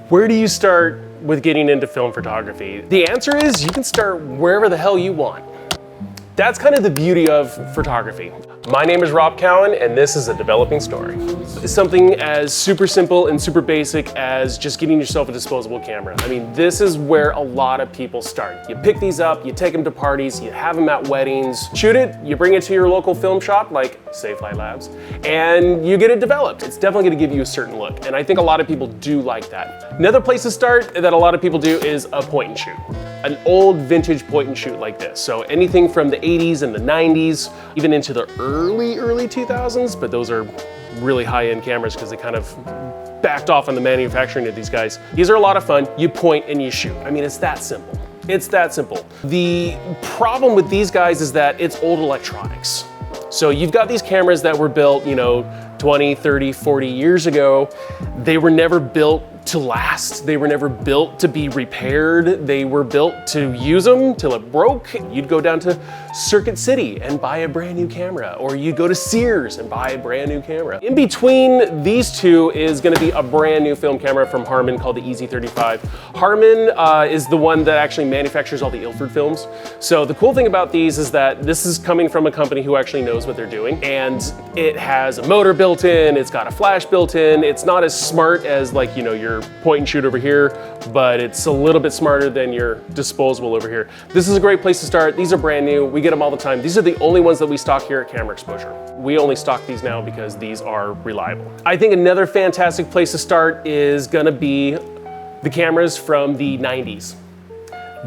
Where do you start with getting into film photography? The answer is you can start wherever the hell you want. That's kind of the beauty of photography. My name is Rob Cowan, and this is a developing story. Something as super simple and super basic as just getting yourself a disposable camera. I mean, this is where a lot of people start. You pick these up, you take them to parties, you have them at weddings, shoot it, you bring it to your local film shop like Safelight Labs, and you get it developed. It's definitely gonna give you a certain look, and I think a lot of people do like that. Another place to start that a lot of people do is a point and shoot. An old vintage point and shoot like this. So anything from the 80s and the 90s, even into the early 2000s, but those are really high-end cameras because they kind of backed off on the manufacturing of these guys. These are a lot of fun. You point and you shoot. I mean, it's that simple. It's that simple. The problem with these guys is that it's old electronics. So you've got these cameras that were built, 20, 30, 40 years ago. They were never built to last. They were never built to be repaired. They were built to use them till it broke. You'd go down to Circuit City and buy a brand new camera, or you'd go to Sears and buy a brand new camera. In between these two is gonna be a brand new film camera from Harman called the EZ35. Harman is the one that actually manufactures all the Ilford films. So the cool thing about these is that this is coming from a company who actually knows what they're doing, and it has a motor built in, it's got a flash built in. It's not as smart as your point and shoot over here, but it's a little bit smarter than your disposable over here. This is a great place to start. These are brand new. We get them all the time. These are the only ones that we stock here at Camera Exposure. We only stock these now because these are reliable. I think another fantastic place to start is gonna be the cameras from the 90s.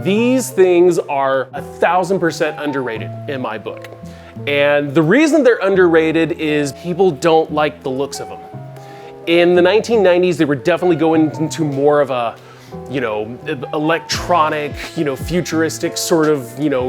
These things are 1,000% underrated in my book. And the reason they're underrated is people don't like the looks of them. In the 1990s, they were definitely going into more of a, electronic, futuristic sort of,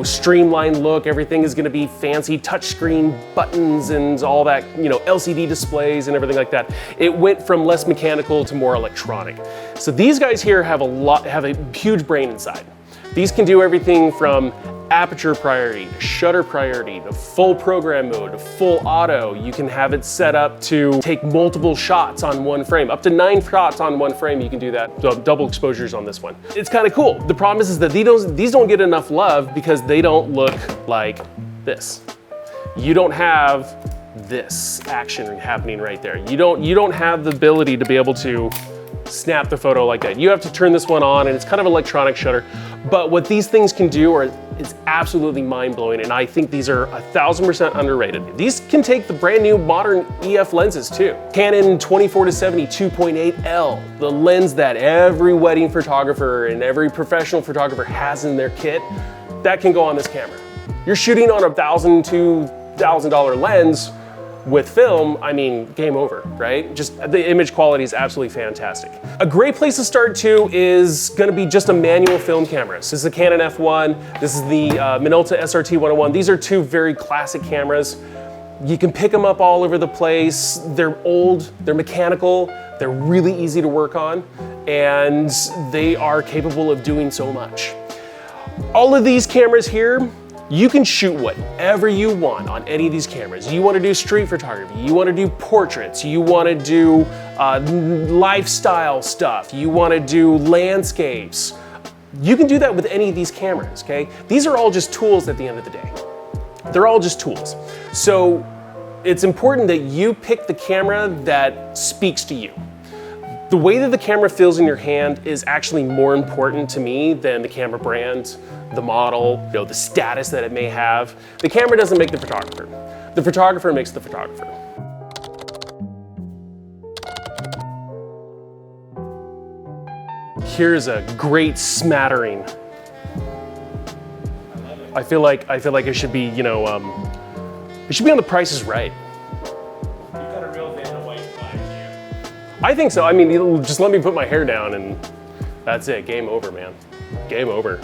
streamlined look. Everything is gonna be fancy touchscreen buttons and all that, LCD displays and everything like that. It went from less mechanical to more electronic. So these guys here have a huge brain inside. These can do everything from aperture priority, to shutter priority, to full program mode, to full auto. You can have it set up to take multiple shots on one frame. Up to 9 shots on one frame, you can do that. So double exposures on this one. It's kind of cool. The problem is that these don't get enough love because they don't look like this. You don't have this action happening right there. You don't have the ability to be able to snap the photo like that. You have to turn this one on, and it's kind of electronic shutter. But what these things can do is absolutely mind-blowing, and I think these are 1,000% underrated. These can take the brand new modern EF lenses too. Canon 24-70 2.8L, the lens that every wedding photographer and every professional photographer has in their kit, that can go on this camera. You're shooting on a $1,000 to $2,000 lens with film, I mean, game over, right? Just the image quality is absolutely fantastic. A great place to start too is gonna be just a manual film camera. So this is a Canon F1, this is the Minolta SRT 101. These are two very classic cameras. You can pick them up all over the place. They're old, they're mechanical, they're really easy to work on, and they are capable of doing so much. All of these cameras here, you can shoot whatever you want on any of these cameras. You want to do street photography, you want to do portraits, you want to do lifestyle stuff, you want to do landscapes. You can do that with any of these cameras, okay? These are all just tools at the end of the day. They're all just tools. So it's important that you pick the camera that speaks to you. The way that the camera feels in your hand is actually more important to me than the camera brand, the model, the status that it may have. The camera doesn't make the photographer. The photographer makes the photographer. Here's a great smattering. I feel like it should be, it should be on The Price is Right. I think so. I mean, just let me put my hair down and that's it. Game over, man. Game over.